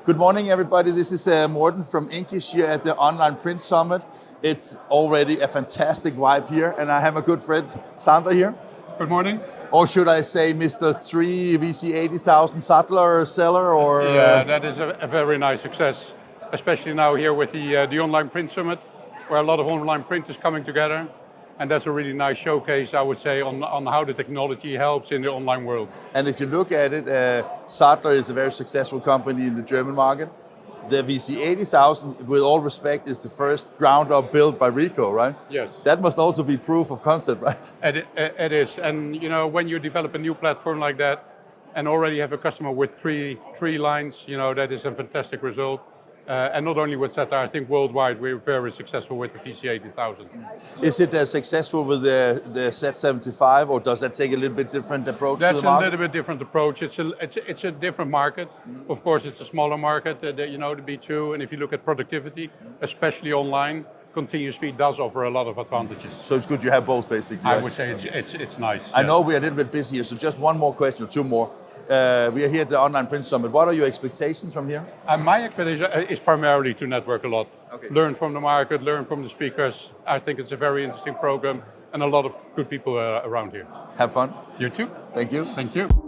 Good morning, everybody. This is Morten from INKISH here at the Online Print Summit. It's already a fantastic vibe here, and I have a good friend, Sander, here. Good morning. Or should I say Mr. 3 VC80000 Sattler seller? Or Yeah, that is a very nice success, especially now here with the Online Print Summit, where a lot of online printers coming together. And that's a really nice showcase, I would say, on how the technology helps in the online world. And if you look at it, Sattler is a very successful company in the German market. The VC80000, with all respect, is the first ground-up build by Ricoh, right? Yes. That must also be proof of concept, right? It is. And you know, when you develop a new platform like that and already have a customer with three lines, you know, that is a fantastic result. And not only with Sattler, I think worldwide we're very successful with the VC80000. Is it successful with the Z75, or does that take a little bit different approach to the market? That's a little bit different approach. It's a different market. Of course, it's a smaller market, you know, the B2. And if you look at productivity, especially online, continuous feed does offer a lot of advantages. So it's good you have both, basically. I right? would say it's nice. I know we're a little bit busy here, so just one more question, or two more. We are here at the Online Print Summit. What are your expectations from here? My expectation is primarily to network a lot. Okay. Learn from the market, learn from the speakers. I think it's a very interesting program and a lot of good people around here. Have fun. You too. Thank you. Thank you.